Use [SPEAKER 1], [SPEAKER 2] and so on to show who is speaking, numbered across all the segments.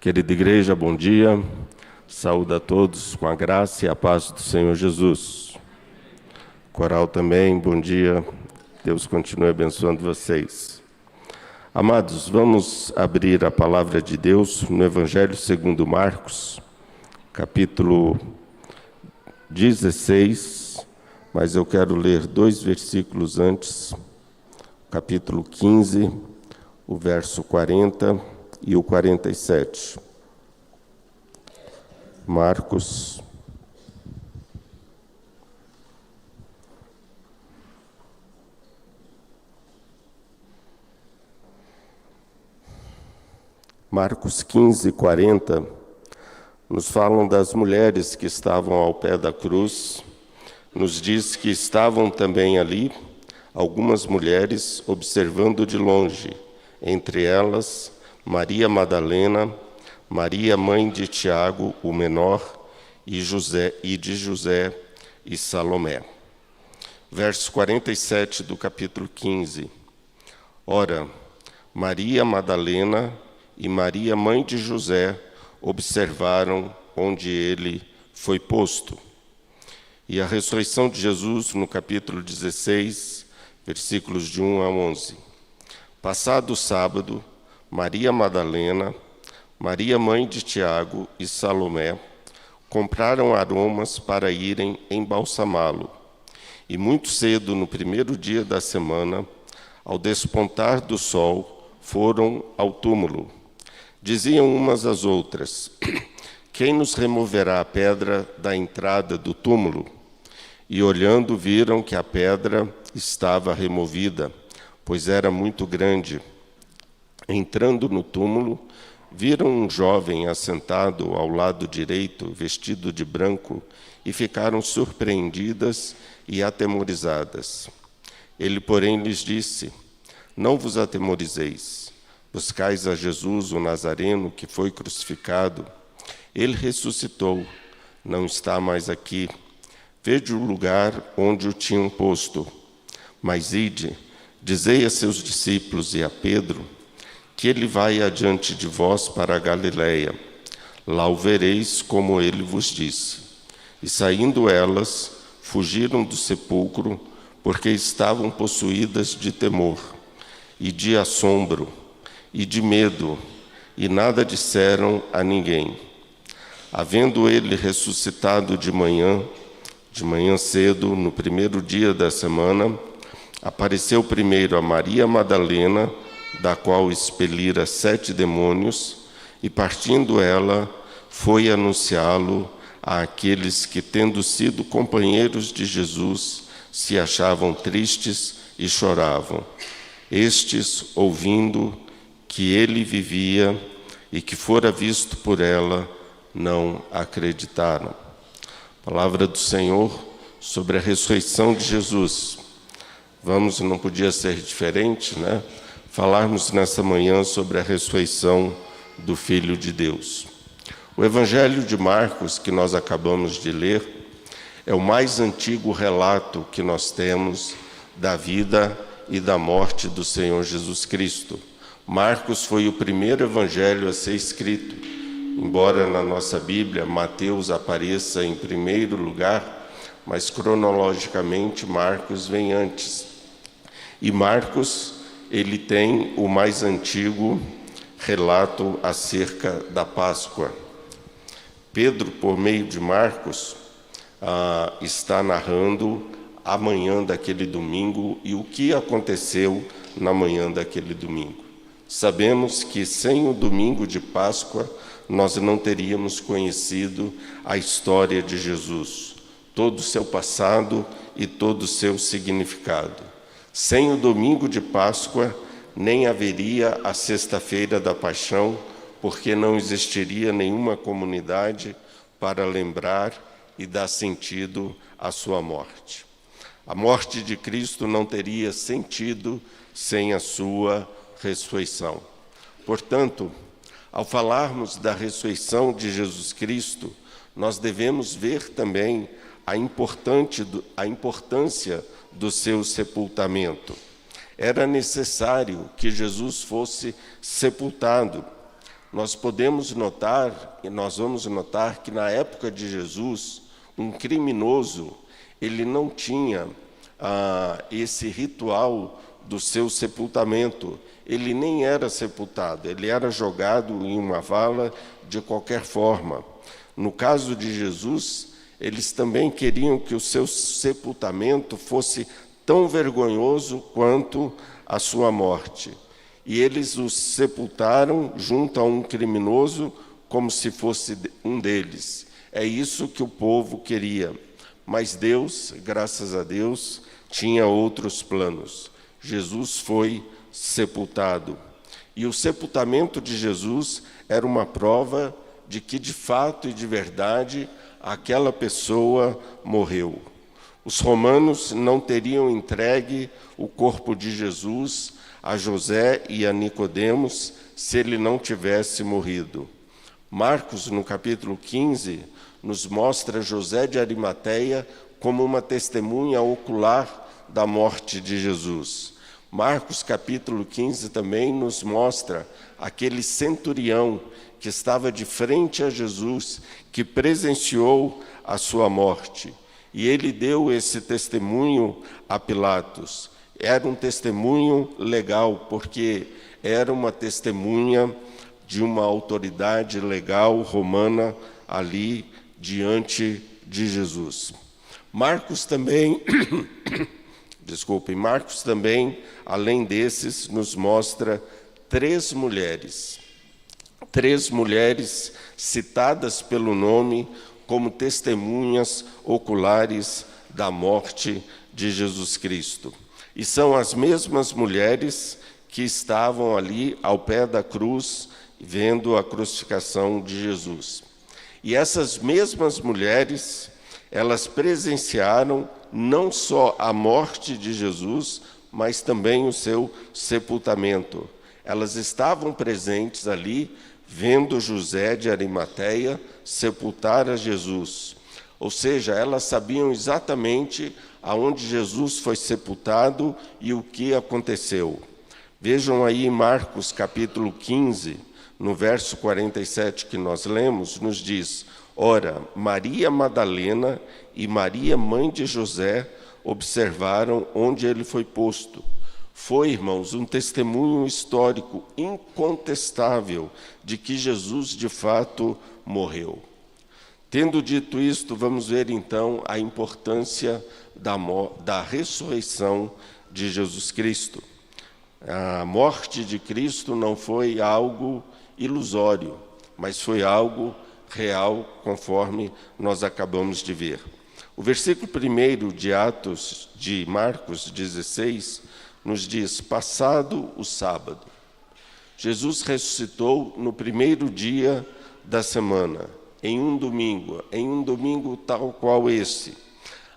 [SPEAKER 1] Querida igreja, bom dia. Saúde a todos com a graça e a paz do Senhor Jesus. Coral também, bom dia. Deus continue abençoando vocês. Amados, vamos abrir a palavra de Deus no Evangelho segundo Marcos, capítulo 16, mas eu quero ler 2 versículos antes, capítulo 15, o verso 40 e o 47. Marcos 15, 40, nos falam das mulheres que estavam ao pé da cruz. Nos diz que estavam também ali algumas mulheres observando de longe, entre elas Maria Madalena, Maria, mãe de Tiago, o menor, e de José e Salomé. Verso 47 do capítulo 15. Ora, Maria Madalena e Maria, mãe de José, observaram onde ele foi posto. E a ressurreição de Jesus, no capítulo 16, versículos de 1 a 11. Passado o sábado, Maria Madalena, Maria, mãe de Tiago e Salomé, compraram aromas para irem embalsamá-lo. E muito cedo, no primeiro dia da semana, ao despontar do sol, foram ao túmulo. Diziam umas às outras: quem nos removerá a pedra da entrada do túmulo? E olhando, viram que a pedra estava removida, pois era muito grande. Entrando no túmulo, viram um jovem assentado ao lado direito, vestido de branco, e ficaram surpreendidas e atemorizadas. Ele, porém, lhes disse: não vos atemorizeis. Buscais a Jesus, o Nazareno, que foi crucificado. Ele ressuscitou, não está mais aqui. Vede o lugar onde o tinham posto. Mas ide, dizei a seus discípulos e a Pedro, que ele vai adiante de vós para a Galiléia. Lá o vereis como ele vos disse. E saindo elas, fugiram do sepulcro, porque estavam possuídas de temor, e de assombro, e de medo, e nada disseram a ninguém. Havendo ele ressuscitado de manhã cedo, no primeiro dia da semana, apareceu primeiro a Maria Madalena, da qual expelira 7 demônios, e partindo ela, foi anunciá-lo àqueles que, tendo sido companheiros de Jesus, se achavam tristes e choravam. Estes, ouvindo que ele vivia e que fora visto por ela, não acreditaram. Palavra do Senhor sobre a ressurreição de Jesus. Não podia ser diferente, né? Falarmos nessa manhã sobre a ressurreição do Filho de Deus. O Evangelho de Marcos, que nós acabamos de ler, é o mais antigo relato que nós temos da vida e da morte do Senhor Jesus Cristo. Marcos foi o primeiro evangelho a ser escrito, embora na nossa Bíblia Mateus apareça em primeiro lugar, mas cronologicamente Marcos vem antes. E Marcos, ele tem o mais antigo relato acerca da Páscoa. Pedro, por meio de Marcos, está narrando a manhã daquele domingo e o que aconteceu na manhã daquele domingo. Sabemos que sem o domingo de Páscoa, nós não teríamos conhecido a história de Jesus, todo o seu passado e todo o seu significado. Sem o domingo de Páscoa, nem haveria a sexta-feira da Paixão, porque não existiria nenhuma comunidade para lembrar e dar sentido à sua morte. A morte de Cristo não teria sentido sem a sua ressurreição. Portanto, ao falarmos da ressurreição de Jesus Cristo, nós devemos ver também a importância do seu sepultamento. Era necessário que Jesus fosse sepultado. nós podemos notar, e nós vamos notar, que na época de Jesus, um criminoso, ele não tinha esse ritual do seu sepultamento. Ele nem era sepultado, ele era jogado em uma vala de qualquer forma. No caso de Jesus, eles também queriam que o seu sepultamento fosse tão vergonhoso quanto a sua morte. E eles o sepultaram junto a um criminoso, como se fosse um deles. É isso que o povo queria. Mas Deus, graças a Deus, tinha outros planos. Jesus foi sepultado. E o sepultamento de Jesus era uma prova de que, de fato e de verdade, aquela pessoa morreu. Os romanos não teriam entregue o corpo de Jesus a José e a Nicodemos se ele não tivesse morrido. Marcos, no capítulo 15, nos mostra José de Arimateia como uma testemunha ocular da morte de Jesus. Marcos, capítulo 15, também nos mostra aquele centurião que estava de frente a Jesus, que presenciou a sua morte. E ele deu esse testemunho a Pilatos. Era um testemunho legal, porque era uma testemunha de uma autoridade legal romana ali diante de Jesus. Marcos também, Marcos também, além desses, nos mostra três mulheres citadas pelo nome como testemunhas oculares da morte de Jesus Cristo. E são as mesmas mulheres que estavam ali ao pé da cruz, vendo a crucificação de Jesus. E essas mesmas mulheres, elas presenciaram não só a morte de Jesus, mas também o seu sepultamento. Elas estavam presentes ali, vendo José de Arimateia sepultar a Jesus. Ou seja, elas sabiam exatamente aonde Jesus foi sepultado e o que aconteceu. Vejam aí em Marcos capítulo 15, no verso 47 que nós lemos, nos diz: ora, Maria Madalena e Maria, mãe de José, observaram onde ele foi posto. Foi, irmãos, um testemunho histórico incontestável de que Jesus, de fato, morreu. Tendo dito isto, vamos ver, então, a importância da ressurreição de Jesus Cristo. A morte de Cristo não foi algo ilusório, mas foi algo real, conforme nós acabamos de ver. O versículo 1 de Atos de Marcos 16 nos diz: passado o sábado, Jesus ressuscitou no primeiro dia da semana, em um domingo tal qual esse.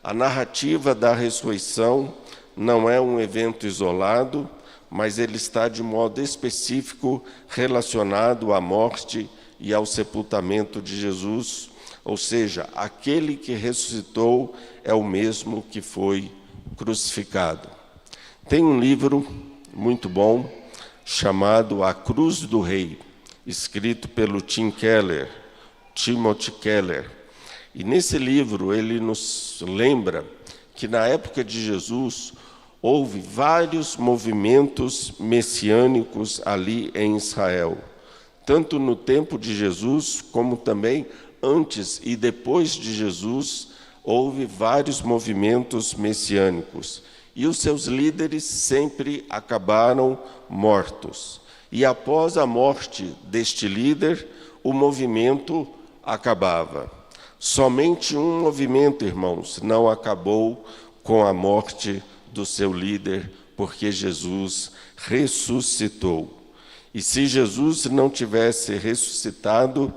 [SPEAKER 1] A narrativa da ressurreição não é um evento isolado, mas ele está de modo específico relacionado à morte e ao sepultamento de Jesus, ou seja, aquele que ressuscitou é o mesmo que foi crucificado. Tem um livro muito bom chamado A Cruz do Rei, escrito pelo Timothy Keller. E nesse livro ele nos lembra que na época de Jesus houve vários movimentos messiânicos ali em Israel, tanto no tempo de Jesus como também antes e depois de Jesus, houve vários movimentos messiânicos. E os seus líderes sempre acabaram mortos. E após a morte deste líder, o movimento acabava. Somente um movimento, irmãos, não acabou com a morte do seu líder, porque Jesus ressuscitou. E se Jesus não tivesse ressuscitado,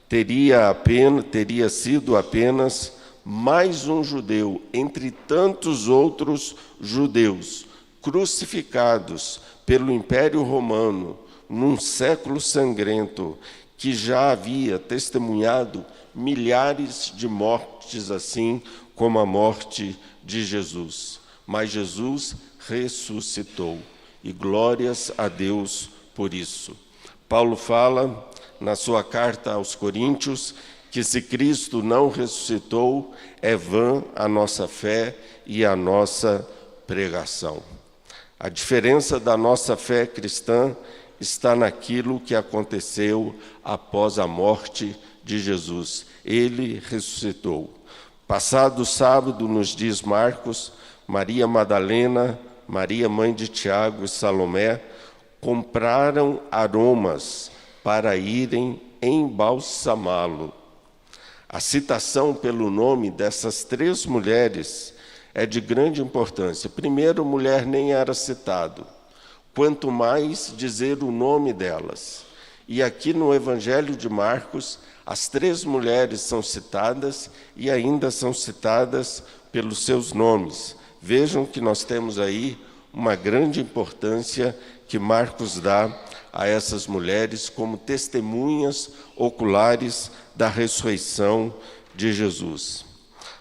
[SPEAKER 1] teria sido apenas mais um judeu, entre tantos outros judeus, crucificados pelo Império Romano, num século sangrento, que já havia testemunhado milhares de mortes, assim como a morte de Jesus. Mas Jesus ressuscitou, e glórias a Deus por isso. Paulo fala na sua carta aos Coríntios, que se Cristo não ressuscitou, é vã a nossa fé e a nossa pregação. A diferença da nossa fé cristã está naquilo que aconteceu após a morte de Jesus. Ele ressuscitou. Passado sábado, nos diz Marcos, Maria Madalena, Maria, mãe de Tiago e Salomé, compraram aromas para irem embalsamá-lo. A citação pelo nome dessas 3 mulheres é de grande importância. Primeiro, mulher nem era citado, quanto mais dizer o nome delas. E aqui no Evangelho de Marcos, as 3 mulheres são citadas e ainda são citadas pelos seus nomes. Vejam que nós temos aí uma grande importância que Marcos dá a essas mulheres como testemunhas oculares da ressurreição de Jesus.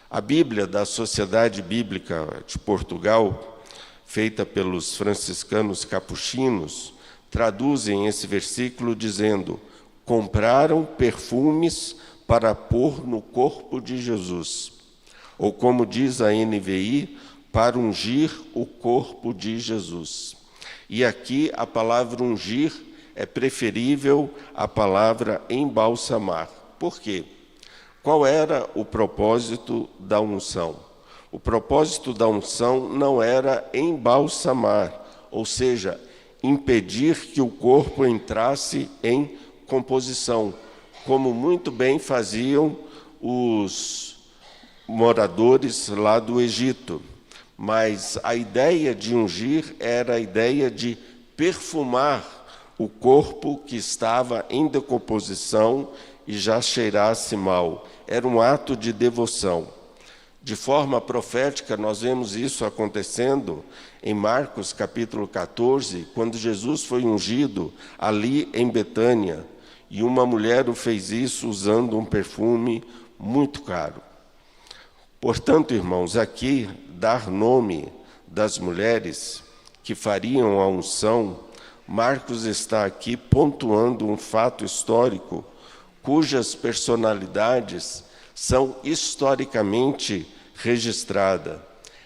[SPEAKER 1] A Bíblia da Sociedade Bíblica de Portugal, feita pelos franciscanos capuchinos, traduzem esse versículo dizendo: compraram perfumes para pôr no corpo de Jesus. Ou como diz a NVI, para ungir o corpo de Jesus. E aqui a palavra ungir é preferível à palavra embalsamar. Por quê? Qual era o propósito da unção? O propósito da unção não era embalsamar, ou seja, impedir que o corpo entrasse em composição, como muito bem faziam os moradores lá do Egito. Mas a ideia de ungir era a ideia de perfumar o corpo que estava em decomposição e já cheirasse mal. Era um ato de devoção. De forma profética, nós vemos isso acontecendo em Marcos capítulo 14, quando Jesus foi ungido ali em Betânia, e uma mulher o fez isso usando um perfume muito caro. Portanto, irmãos, aqui dar nome das mulheres que fariam a unção, Marcos está aqui pontuando um fato histórico cujas personalidades são historicamente registradas.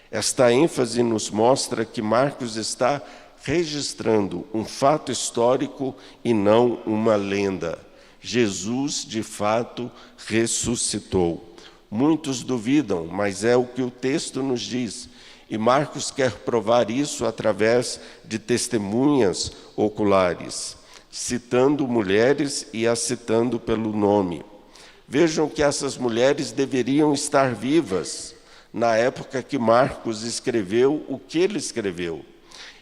[SPEAKER 1] Esta ênfase nos mostra que Marcos está registrando um fato histórico e não uma lenda. Jesus, de fato, ressuscitou. Muitos duvidam, mas é o que o texto nos diz. E Marcos quer provar isso através de testemunhas oculares, citando mulheres e as citando pelo nome. Vejam que essas mulheres deveriam estar vivas na época que Marcos escreveu o que ele escreveu.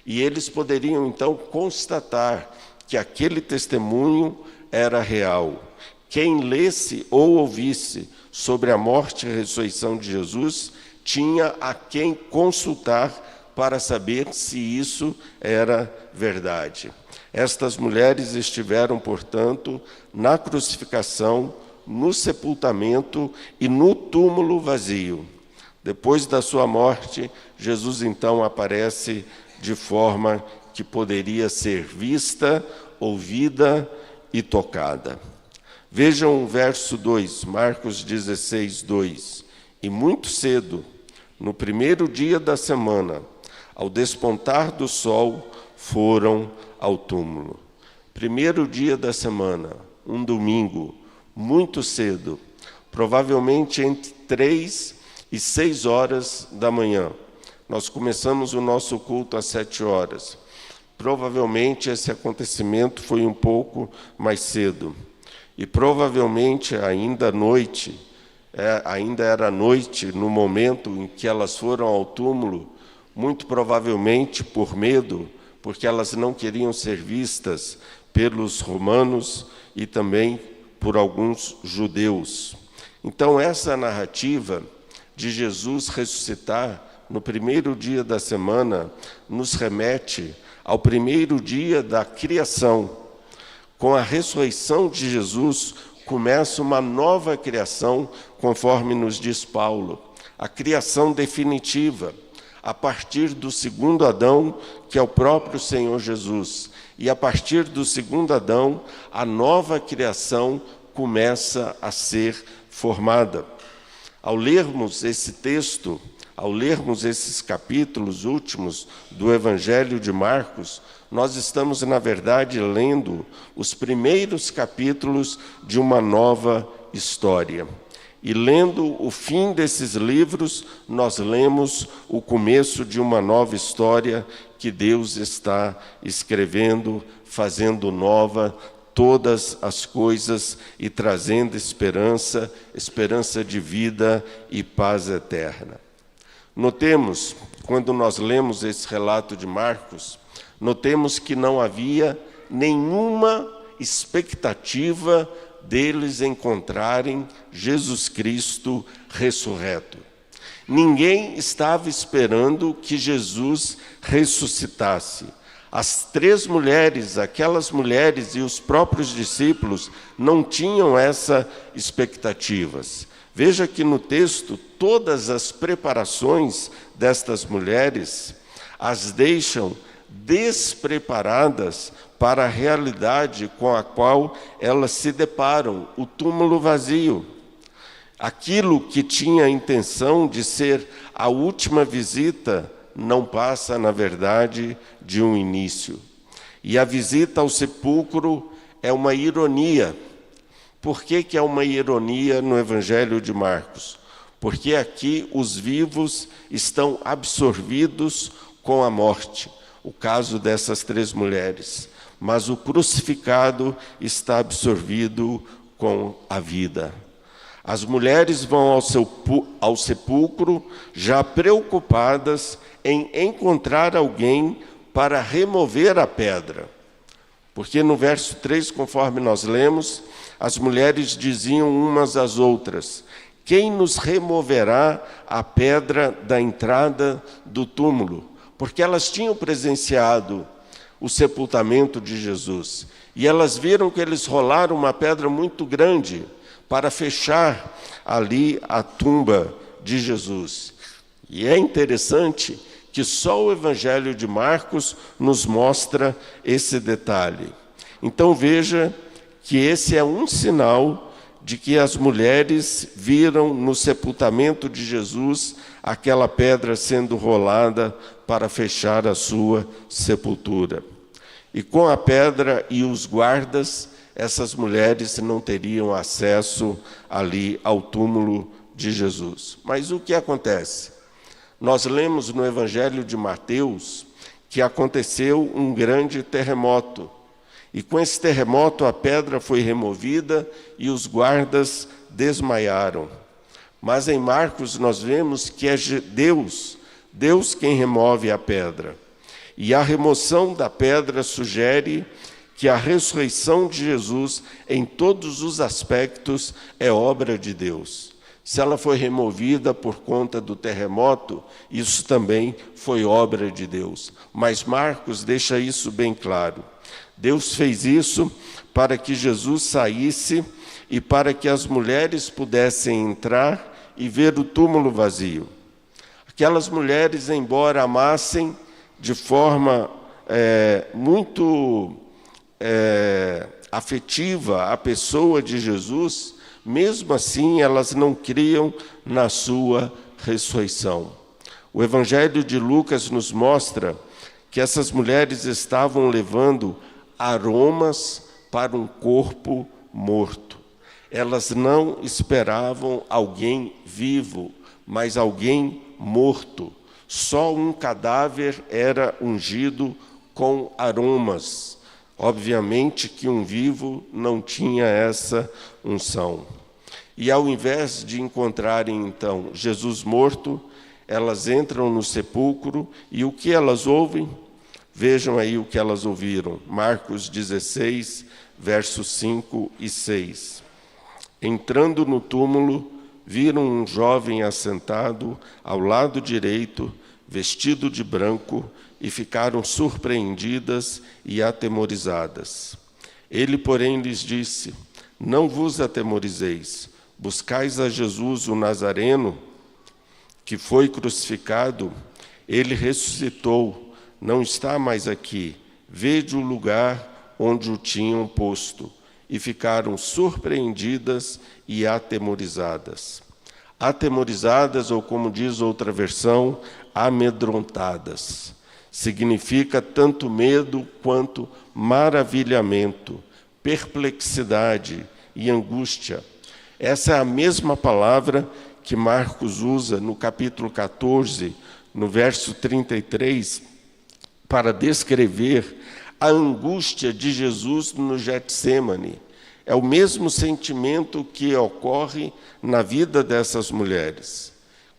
[SPEAKER 1] E eles poderiam, então, constatar que aquele testemunho era real. Quem lesse ou ouvisse sobre a morte e ressurreição de Jesus tinha a quem consultar para saber se isso era verdade. Estas mulheres estiveram, portanto, na crucificação, no sepultamento e no túmulo vazio. Depois da sua morte, Jesus então aparece de forma que poderia ser vista, ouvida e tocada. Vejam o verso 2, Marcos 16, 2. E muito cedo, no primeiro dia da semana, ao despontar do sol, foram ao túmulo. Primeiro dia da semana, um domingo, muito cedo, provavelmente entre 3 e 6 horas da manhã. Nós começamos o nosso culto às 7 horas. Provavelmente esse acontecimento foi um pouco mais cedo. E provavelmente ainda era noite no momento em que elas foram ao túmulo, muito provavelmente por medo, porque elas não queriam ser vistas pelos romanos e também por alguns judeus. Então essa narrativa de Jesus ressuscitar no primeiro dia da semana nos remete ao primeiro dia da criação. Com a ressurreição de Jesus, começa uma nova criação, conforme nos diz Paulo, a criação definitiva, a partir do segundo Adão, que é o próprio Senhor Jesus. e a partir do segundo Adão, a nova criação começa a ser formada. Ao lermos esse texto, ao lermos esses capítulos últimos do Evangelho de Marcos, nós estamos, na verdade, lendo os primeiros capítulos de uma nova história. E lendo o fim desses livros, nós lemos o começo de uma nova história que Deus está escrevendo, fazendo nova todas as coisas e trazendo esperança, esperança de vida e paz eterna. Notemos, quando nós lemos esse relato de Marcos, notemos que não havia nenhuma expectativa deles encontrarem Jesus Cristo ressurreto. Ninguém estava esperando que Jesus ressuscitasse. As três mulheres, aquelas mulheres e os próprios discípulos não tinham essas expectativas. Veja que no texto, todas as preparações destas mulheres as deixam despreparadas para a realidade com a qual elas se deparam, o túmulo vazio. Aquilo que tinha a intenção de ser a última visita não passa, na verdade, de um início. E a visita ao sepulcro é uma ironia. Por que é uma ironia no Evangelho de Marcos? Porque aqui os vivos estão absorvidos com a morte, o caso dessas três mulheres, mas o crucificado está absorvido com a vida. As mulheres vão ao sepulcro já preocupadas em encontrar alguém para remover a pedra. Porque no verso 3, conforme nós lemos, as mulheres diziam umas às outras: quem nos removerá a pedra da entrada do túmulo? Porque elas tinham presenciado o sepultamento de Jesus. E elas viram que eles rolaram uma pedra muito grande para fechar ali a tumba de Jesus. E é interessante que só o Evangelho de Marcos nos mostra esse detalhe. Então veja que esse é um sinal de que as mulheres viram no sepultamento de Jesus aquela pedra sendo rolada para fechar a sua sepultura. E com a pedra e os guardas, essas mulheres não teriam acesso ali ao túmulo de Jesus. Mas o que acontece? Nós lemos no Evangelho de Mateus que aconteceu um grande terremoto. E com esse terremoto a pedra foi removida e os guardas desmaiaram. Mas em Marcos nós vemos que é Deus quem remove a pedra. E a remoção da pedra sugere que a ressurreição de Jesus, em todos os aspectos, é obra de Deus. Se ela foi removida por conta do terremoto, isso também foi obra de Deus. Mas Marcos deixa isso bem claro. Deus fez isso para que Jesus saísse e para que as mulheres pudessem entrar e ver o túmulo vazio. Aquelas mulheres, embora amassem de forma muito afetiva a pessoa de Jesus, mesmo assim elas não criam na sua ressurreição. O Evangelho de Lucas nos mostra que essas mulheres estavam levando aromas para um corpo morto. Elas não esperavam alguém vivo, mas alguém morto. Só um cadáver era ungido com aromas. Obviamente que um vivo não tinha essa unção. E ao invés de encontrarem, então, Jesus morto, elas entram no sepulcro e o que elas ouvem? Vejam aí o que elas ouviram. Marcos 16, versos 5 e 6. Entrando no túmulo, viram um jovem assentado ao lado direito, vestido de branco, e ficaram surpreendidas e atemorizadas. Ele, porém, lhes disse: não vos atemorizeis, buscais a Jesus o Nazareno, que foi crucificado. Ele ressuscitou, não está mais aqui. vede o lugar onde o tinham posto, e ficaram surpreendidas e atemorizadas. Atemorizadas, ou como diz outra versão, amedrontadas. Significa tanto medo quanto maravilhamento, perplexidade e angústia. Essa é a mesma palavra que Marcos usa no capítulo 14, no verso 33, para descrever a angústia de Jesus no Getsêmani. É o mesmo sentimento que ocorre na vida dessas mulheres.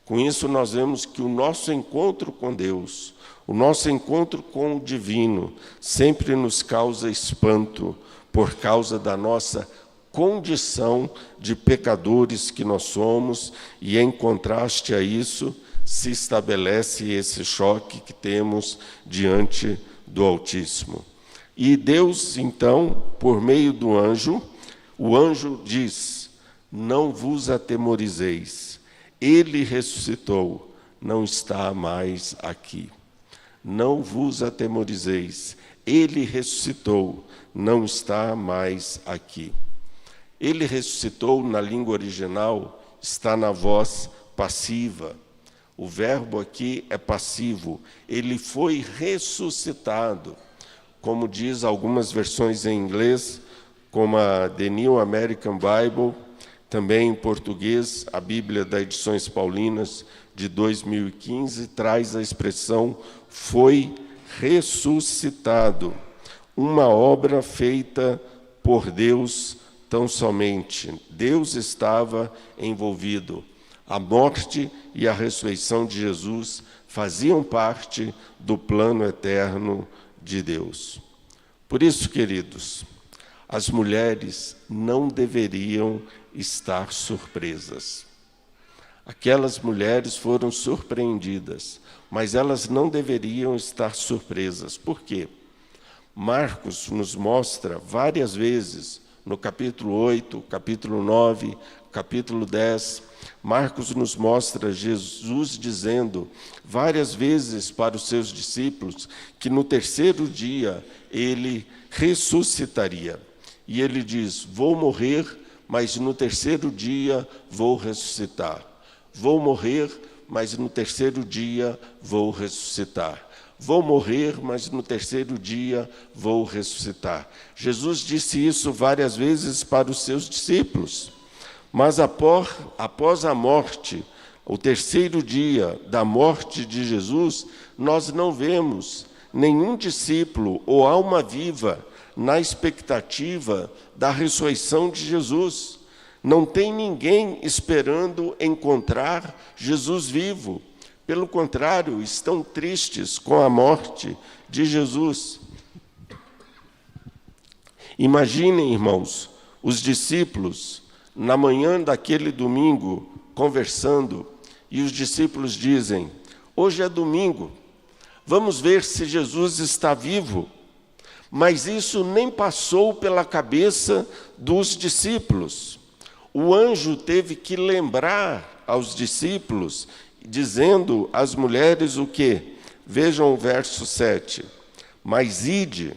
[SPEAKER 1] Com isso, nós vemos que o nosso encontro com Deus, o nosso encontro com o divino, sempre nos causa espanto por causa da nossa condição de pecadores que nós somos, e em contraste a isso, se estabelece esse choque que temos diante do Altíssimo. E Deus, então, por meio do anjo, o anjo diz: não vos atemorizeis, ele ressuscitou, não está mais aqui. Não vos atemorizeis, ele ressuscitou, não está mais aqui. Ele ressuscitou, na língua original, está na voz passiva. O verbo aqui é passivo. Ele foi ressuscitado. Como diz algumas versões em inglês, como a The New American Bible, também em português, a Bíblia das Edições Paulinas de 2015 traz a expressão foi ressuscitado. Uma obra feita por Deus tão somente. Deus estava envolvido. A morte e a ressurreição de Jesus faziam parte do plano eterno de Deus. Por isso, queridos, as mulheres não deveriam estar surpresas. Aquelas mulheres foram surpreendidas, mas elas não deveriam estar surpresas. Por quê? Marcos nos mostra várias vezes, no capítulo 8, capítulo 9, capítulo 10, Marcos nos mostra Jesus dizendo várias vezes para os seus discípulos que no terceiro dia ele ressuscitaria. E ele diz: vou morrer, mas no terceiro dia vou ressuscitar. Vou morrer, mas no terceiro dia vou ressuscitar. Vou morrer, mas no terceiro dia vou ressuscitar. Jesus disse isso várias vezes para os seus discípulos. Mas após a morte, o terceiro dia da morte de Jesus, nós não vemos nenhum discípulo ou alma viva na expectativa da ressurreição de Jesus. Não tem ninguém esperando encontrar Jesus vivo. Pelo contrário, estão tristes com a morte de Jesus. Imaginem, irmãos, os discípulos, na manhã daquele domingo, conversando, e os discípulos dizem: hoje é domingo, vamos ver se Jesus está vivo. Mas isso nem passou pela cabeça dos discípulos. O anjo teve que lembrar aos discípulos, dizendo às mulheres o quê? Vejam o verso 7. Mas ide,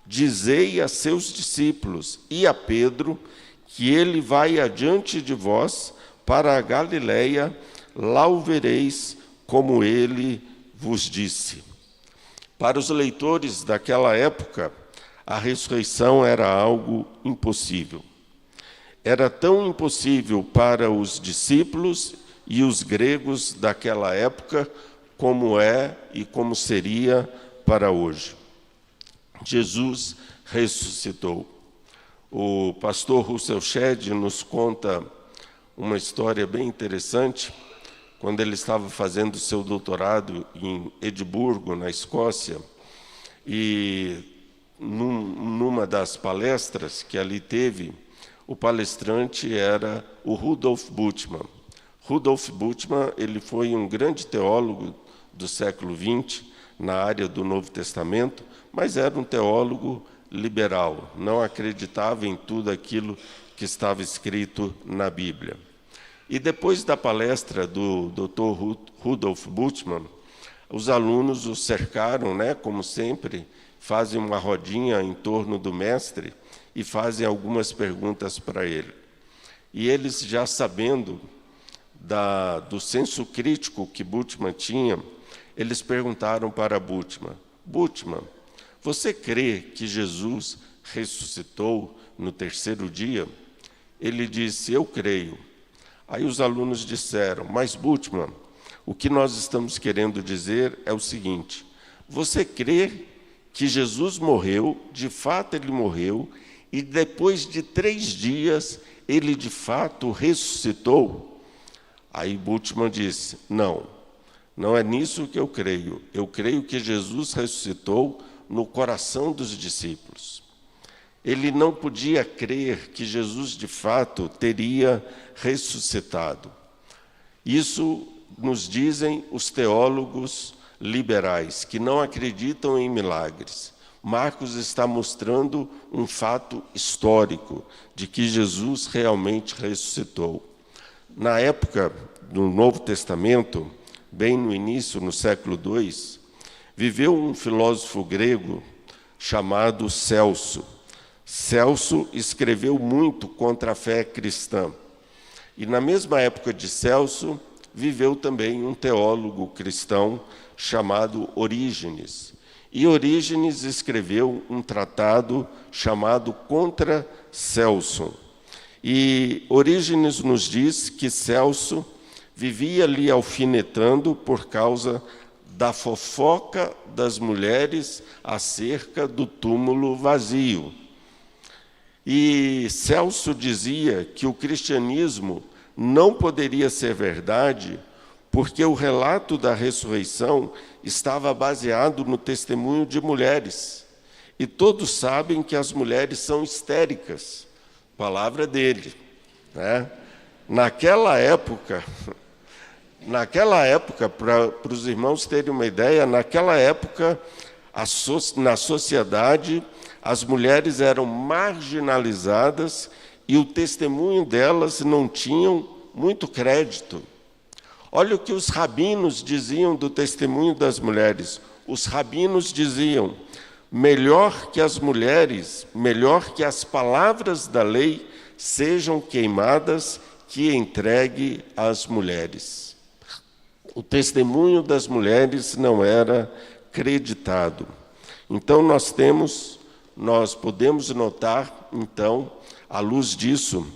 [SPEAKER 1] dizei a seus discípulos e a Pedro que ele vai adiante de vós para a Galileia, lá o vereis, como ele vos disse. Para os leitores daquela época, a ressurreição era algo impossível. Era tão impossível para os discípulos e os gregos daquela época, como é e como seria para hoje. Jesus ressuscitou. O pastor Russell Shedd nos conta uma história bem interessante. Quando ele estava fazendo seu doutorado em Edimburgo, na Escócia, e numa das palestras que ali teve, o palestrante era o Rudolf Bultmann. Rudolf Bultmann, ele foi um grande teólogo do século XX, na área do Novo Testamento, mas era um teólogo liberal, não acreditava em tudo aquilo que estava escrito na Bíblia. E depois da palestra do Dr. Rudolf Bultmann, os alunos o cercaram, como sempre, fazem uma rodinha em torno do mestre e fazem algumas perguntas para ele. E eles, já sabendo do senso crítico que Bultmann tinha, eles perguntaram para Bultmann: Bultmann, você crê que Jesus ressuscitou no terceiro dia? Ele disse: eu creio. Aí os alunos disseram: mas Bultmann, o que nós estamos querendo dizer é o seguinte: você crê que Jesus morreu, de fato ele morreu, e depois de 3 dias ele de fato ressuscitou? Aí Bultmann disse: não, não é nisso que eu creio. Eu creio que Jesus ressuscitou no coração dos discípulos. Ele não podia crer que Jesus de fato teria ressuscitado. Isso nos dizem os teólogos liberais, que não acreditam em milagres. Marcos está mostrando um fato histórico de que Jesus realmente ressuscitou. Na época do Novo Testamento, bem no início, no século II, viveu um filósofo grego chamado Celso. Celso escreveu muito contra a fé cristã. E na mesma época de Celso, viveu também um teólogo cristão chamado Orígenes. E Orígenes escreveu um tratado chamado Contra Celso. E Orígenes nos diz que Celso vivia ali alfinetando por causa da fofoca das mulheres acerca do túmulo vazio. E Celso dizia que o cristianismo não poderia ser verdade porque o relato da ressurreição estava baseado no testemunho de mulheres. E todos sabem que as mulheres são histéricas. Palavra dele, né? Naquela época, para os irmãos terem uma ideia, naquela época, na sociedade, as mulheres eram marginalizadas e o testemunho delas não tinham muito crédito. Olha o que os rabinos diziam do testemunho das mulheres. Os rabinos diziam: melhor que as mulheres, melhor que as palavras da lei sejam queimadas que entregue às mulheres. O testemunho das mulheres não era creditado. Então nós podemos notar, então, à luz disso,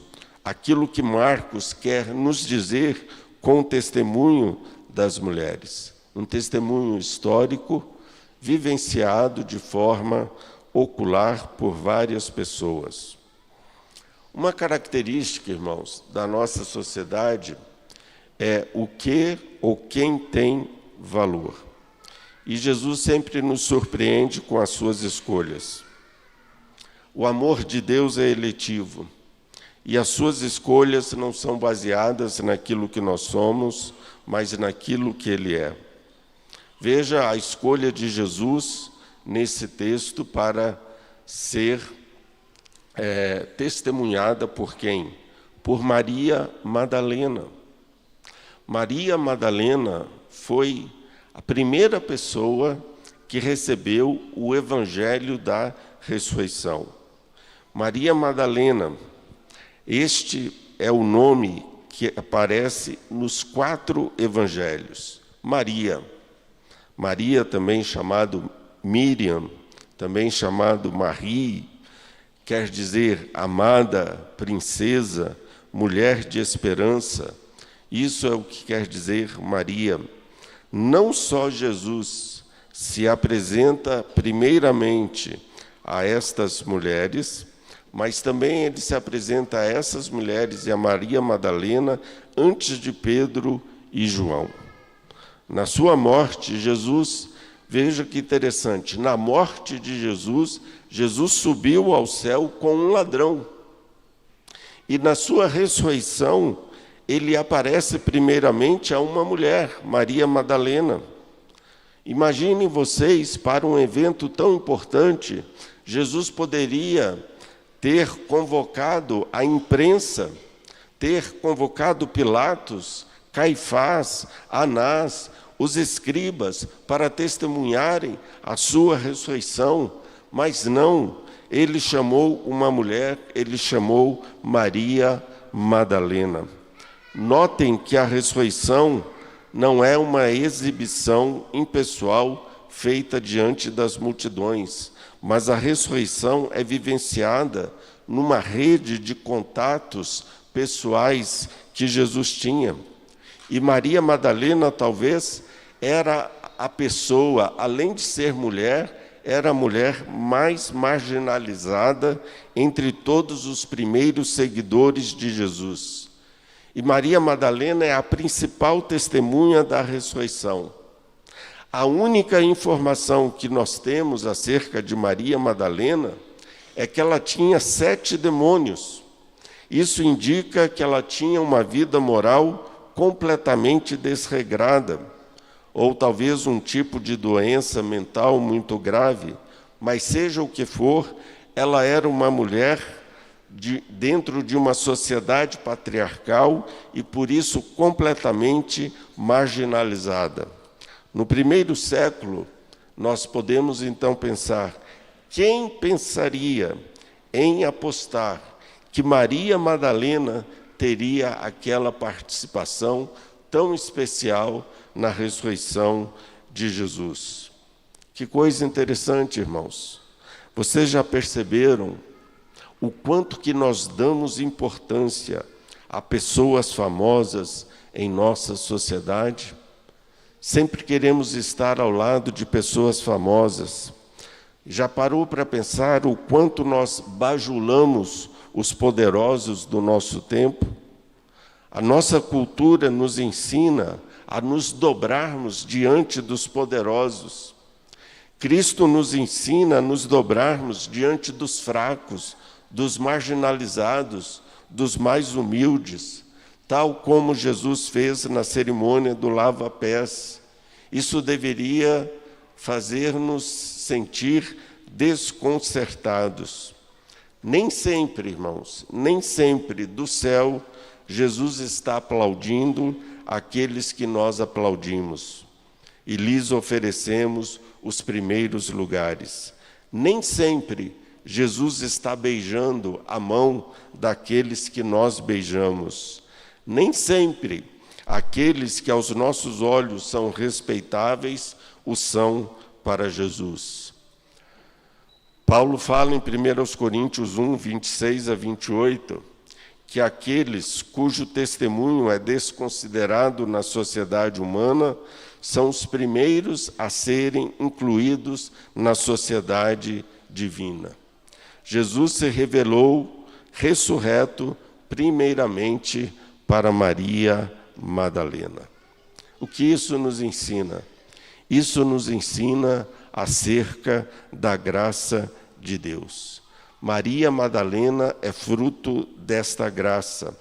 [SPEAKER 1] aquilo que Marcos quer nos dizer com o testemunho das mulheres. Um testemunho histórico, vivenciado de forma ocular por várias pessoas. Uma característica, irmãos, da nossa sociedade é o que ou quem tem valor. E Jesus sempre nos surpreende com as suas escolhas. O amor de Deus é eletivo, e as suas escolhas não são baseadas naquilo que nós somos, mas naquilo que Ele é. Veja a escolha de Jesus nesse texto para ser testemunhada por quem? Por Maria Madalena. Maria Madalena foi a primeira pessoa que recebeu o evangelho da ressurreição. Maria Madalena, este é o nome que aparece nos 4 evangelhos. Maria também chamado Miriam, também chamado Marie, quer dizer amada, princesa, mulher de esperança. Isso é o que quer dizer Maria. Não só Jesus se apresenta primeiramente a estas mulheres, mas também ele se apresenta a essas mulheres e a Maria Madalena antes de Pedro e João. Na sua morte, Jesus, veja que interessante, na morte de Jesus, Jesus subiu ao céu com um ladrão. E na sua ressurreição, ele aparece primeiramente a uma mulher, Maria Madalena. Imaginem vocês, para um evento tão importante, Jesus poderia ter convocado a imprensa, ter convocado Pilatos, Caifás, Anás, os escribas para testemunharem a sua ressurreição, mas não, ele chamou uma mulher, ele chamou Maria Madalena. Notem que a ressurreição não é uma exibição impessoal feita diante das multidões, mas a ressurreição é vivenciada numa rede de contatos pessoais que Jesus tinha. E Maria Madalena, talvez, era a pessoa, além de ser mulher, era a mulher mais marginalizada entre todos os primeiros seguidores de Jesus. E Maria Madalena é a principal testemunha da ressurreição. A única informação que nós temos acerca de Maria Madalena é que ela tinha 7 demônios. Isso indica que ela tinha uma vida moral completamente desregrada, ou talvez um tipo de doença mental muito grave, mas seja o que for, ela era uma mulher dentro de uma sociedade patriarcal e, por isso, completamente marginalizada. No primeiro século, nós podemos então pensar, quem pensaria em apostar que Maria Madalena teria aquela participação tão especial na ressurreição de Jesus? Que coisa interessante, irmãos. Vocês já perceberam o quanto que nós damos importância a pessoas famosas em nossa sociedade? Sempre queremos estar ao lado de pessoas famosas. Já parou para pensar o quanto nós bajulamos os poderosos do nosso tempo? A nossa cultura nos ensina a nos dobrarmos diante dos poderosos. Cristo nos ensina a nos dobrarmos diante dos fracos, dos marginalizados, dos mais humildes, tal como Jesus fez na cerimônia do lava-pés. Isso deveria fazer-nos sentir desconcertados. Nem sempre, irmãos, nem sempre do céu Jesus está aplaudindo aqueles que nós aplaudimos e lhes oferecemos os primeiros lugares. Nem sempre Jesus está beijando a mão daqueles que nós beijamos. Nem sempre aqueles que aos nossos olhos são respeitáveis o são para Jesus. Paulo fala em 1 Coríntios 1, 26 a 28, que aqueles cujo testemunho é desconsiderado na sociedade humana são os primeiros a serem incluídos na sociedade divina. Jesus se revelou ressurreto primeiramente para Maria Madalena. O que isso nos ensina? Isso nos ensina acerca da graça de Deus. Maria Madalena é fruto desta graça.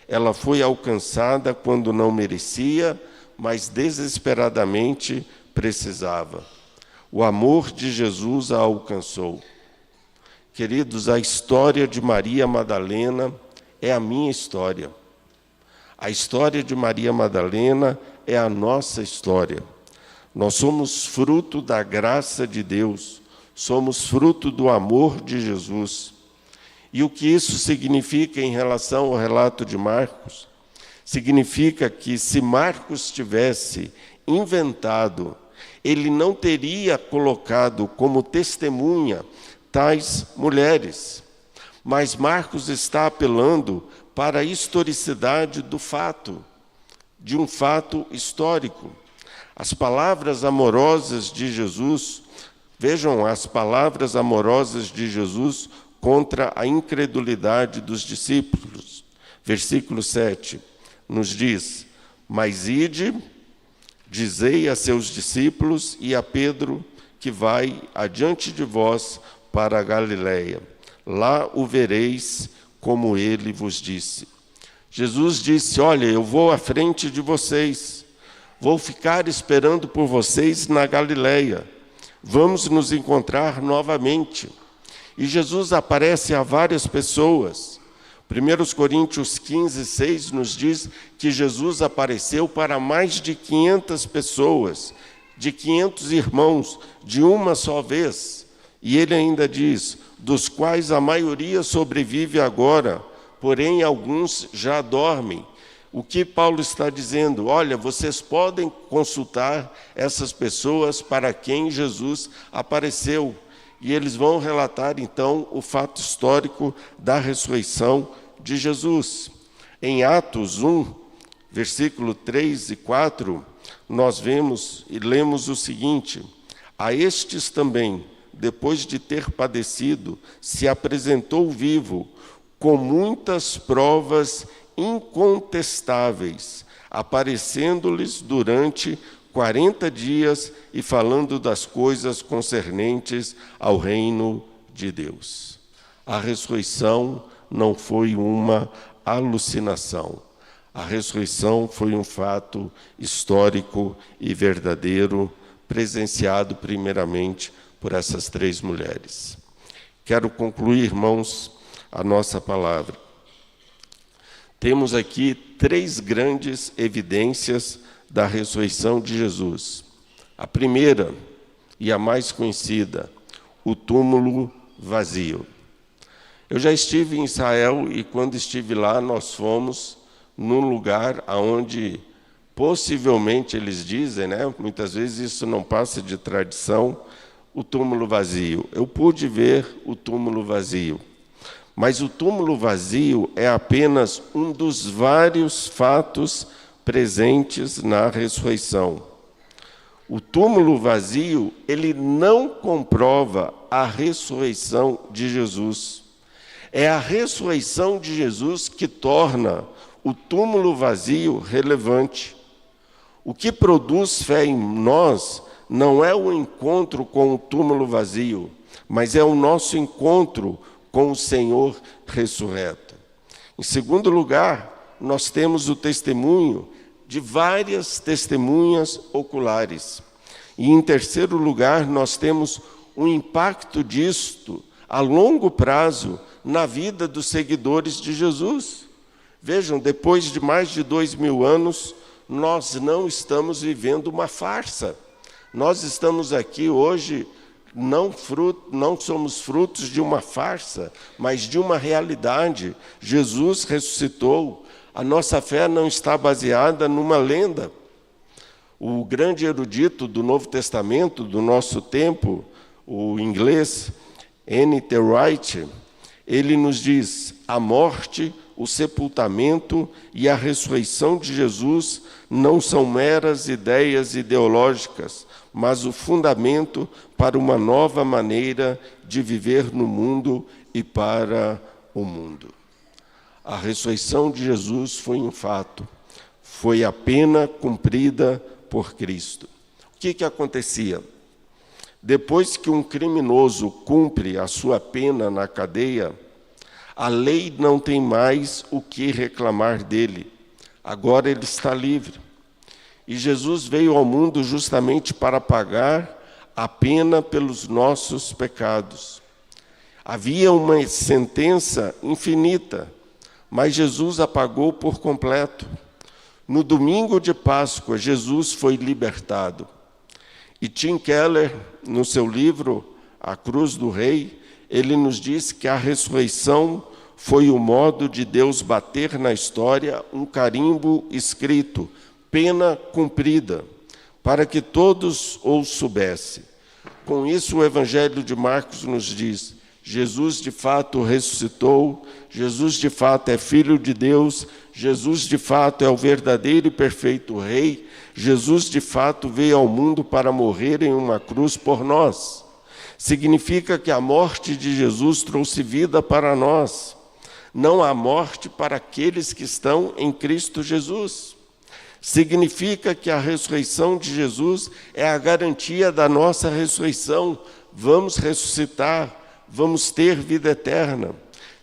[SPEAKER 1] Ela foi alcançada quando não merecia, mas desesperadamente precisava. O amor de Jesus a alcançou. Queridos, a história de Maria Madalena é a minha história. A história de Maria Madalena é a nossa história. Nós somos fruto da graça de Deus, somos fruto do amor de Jesus. E o que isso significa em relação ao relato de Marcos? Significa que se Marcos tivesse inventado, ele não teria colocado como testemunha tais mulheres. Mas Marcos está apelando para a historicidade do fato, de um fato histórico. As palavras amorosas de Jesus, vejam as palavras amorosas de Jesus contra a incredulidade dos discípulos. Versículo 7 nos diz: mas ide, dizei a seus discípulos e a Pedro que vai adiante de vós para a Galileia. Lá o vereis como ele vos disse. Jesus disse: olha, eu vou à frente de vocês, vou ficar esperando por vocês na Galileia. Vamos nos encontrar novamente. E Jesus aparece a várias pessoas, 1 Coríntios 15, 6 nos diz que Jesus apareceu para mais de 500 pessoas, de 500 irmãos, de uma só vez. E ele ainda diz, dos quais a maioria sobrevive agora, porém alguns já dormem. O que Paulo está dizendo? Olha, vocês podem consultar essas pessoas para quem Jesus apareceu. E eles vão relatar, então, o fato histórico da ressurreição de Jesus. Em Atos 1, versículo 3 e 4, nós vemos e lemos o seguinte: a estes também, depois de ter padecido, se apresentou vivo, com muitas provas incontestáveis, aparecendo-lhes durante 40 dias e falando das coisas concernentes ao reino de Deus. A ressurreição não foi uma alucinação. A ressurreição foi um fato histórico e verdadeiro, presenciado primeiramente por essas 3 mulheres. Quero concluir, irmãos, a nossa palavra. Temos aqui 3 grandes evidências da ressurreição de Jesus. A primeira, e a mais conhecida, o túmulo vazio. Eu já estive em Israel e quando estive lá, nós fomos num lugar onde possivelmente eles dizem, muitas vezes isso não passa de tradição, o túmulo vazio. Eu pude ver o túmulo vazio. Mas o túmulo vazio é apenas um dos vários fatos presentes na ressurreição. O túmulo vazio, ele não comprova a ressurreição de Jesus. É a ressurreição de Jesus que torna o túmulo vazio relevante. O que produz fé em nós não é o encontro com o túmulo vazio, mas é o nosso encontro com o Senhor ressurreto. Em segundo lugar, nós temos o testemunho de várias testemunhas oculares. E em terceiro lugar, nós temos o impacto disto a longo prazo na vida dos seguidores de Jesus. Vejam, depois de mais de 2000 anos, nós não estamos vivendo uma farsa. Nós estamos aqui hoje não somos frutos de uma farsa, mas de uma realidade. Jesus ressuscitou. A nossa fé não está baseada numa lenda. O grande erudito do Novo Testamento, do nosso tempo, o inglês N.T. Wright, ele nos diz: a morte, o sepultamento e a ressurreição de Jesus não são meras ideias ideológicas, mas o fundamento para uma nova maneira de viver no mundo e para o mundo. A ressurreição de Jesus foi um fato, foi a pena cumprida por Cristo. O que acontecia? Depois que um criminoso cumpre a sua pena na cadeia, a lei não tem mais o que reclamar dele. Agora ele está livre. E Jesus veio ao mundo justamente para pagar a pena pelos nossos pecados. Havia uma sentença infinita, mas Jesus a pagou por completo. No domingo de Páscoa, Jesus foi libertado. E Tim Keller, no seu livro A Cruz do Rei, ele nos diz que a ressurreição foi o modo de Deus bater na história um carimbo escrito: pena cumprida, para que todos o soubessem. Com isso, o Evangelho de Marcos nos diz: Jesus de fato ressuscitou, Jesus de fato é Filho de Deus, Jesus de fato é o verdadeiro e perfeito Rei, Jesus de fato veio ao mundo para morrer em uma cruz por nós. Significa que a morte de Jesus trouxe vida para nós. Não há morte para aqueles que estão em Cristo Jesus. Significa que a ressurreição de Jesus é a garantia da nossa ressurreição. Vamos ressuscitar, vamos ter vida eterna.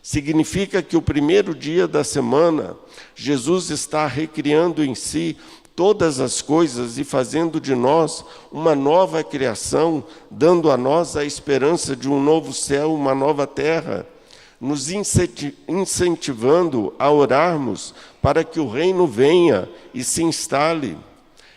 [SPEAKER 1] Significa que o primeiro dia da semana, Jesus está recriando em si todas as coisas e fazendo de nós uma nova criação, dando a nós a esperança de um novo céu, uma nova terra. nos incentivando a orarmos para que o reino venha e se instale.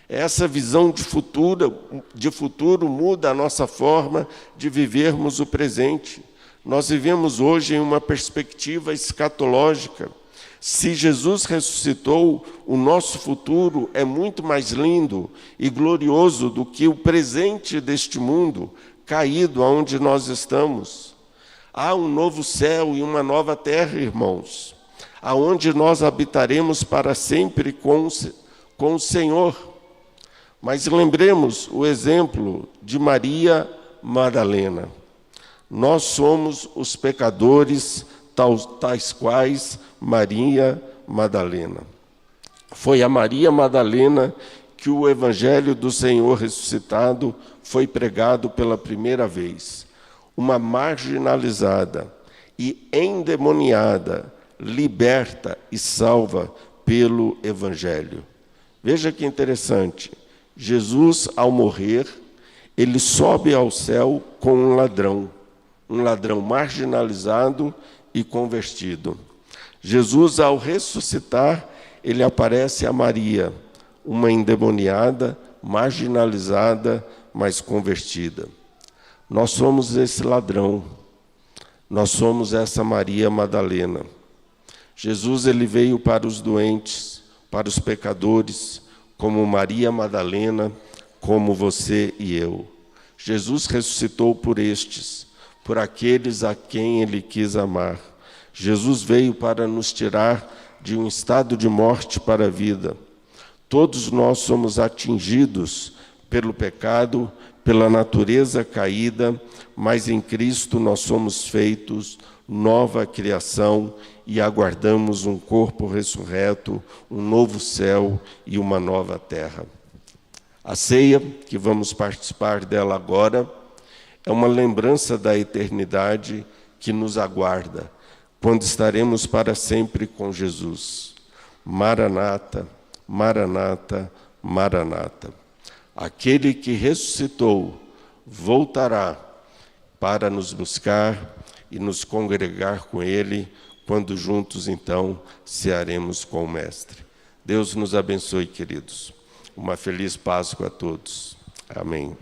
[SPEAKER 1] Essa visão de futuro muda a nossa forma de vivermos o presente. Nós vivemos hoje em uma perspectiva escatológica. Se Jesus ressuscitou, o nosso futuro é muito mais lindo e glorioso do que o presente deste mundo caído aonde nós estamos. Há um novo céu e uma nova terra, irmãos, aonde nós habitaremos para sempre com o Senhor. Mas lembremos o exemplo de Maria Madalena. Nós somos os pecadores, tais quais Maria Madalena. Foi a Maria Madalena que o Evangelho do Senhor ressuscitado foi pregado pela primeira vez. Uma marginalizada e endemoniada, liberta e salva pelo Evangelho. Veja que interessante. Jesus, ao morrer, ele sobe ao céu com um ladrão marginalizado e convertido. Jesus, ao ressuscitar, ele aparece a Maria, uma endemoniada, marginalizada, mas convertida. Nós somos esse ladrão, nós somos essa Maria Madalena. Jesus, ele veio para os doentes, para os pecadores, como Maria Madalena, como você e eu. Jesus ressuscitou por estes, por aqueles a quem ele quis amar. Jesus veio para nos tirar de um estado de morte para a vida. Todos nós somos atingidos pelo pecado, pela natureza caída, mas em Cristo nós somos feitos nova criação e aguardamos um corpo ressurreto, um novo céu e uma nova terra. A ceia, que vamos participar dela agora, é uma lembrança da eternidade que nos aguarda, quando estaremos para sempre com Jesus. Maranata, Maranata, Maranata. Aquele que ressuscitou voltará para nos buscar e nos congregar com Ele, quando juntos, então, cearemos com o Mestre. Deus nos abençoe, queridos. Uma feliz Páscoa a todos. Amém.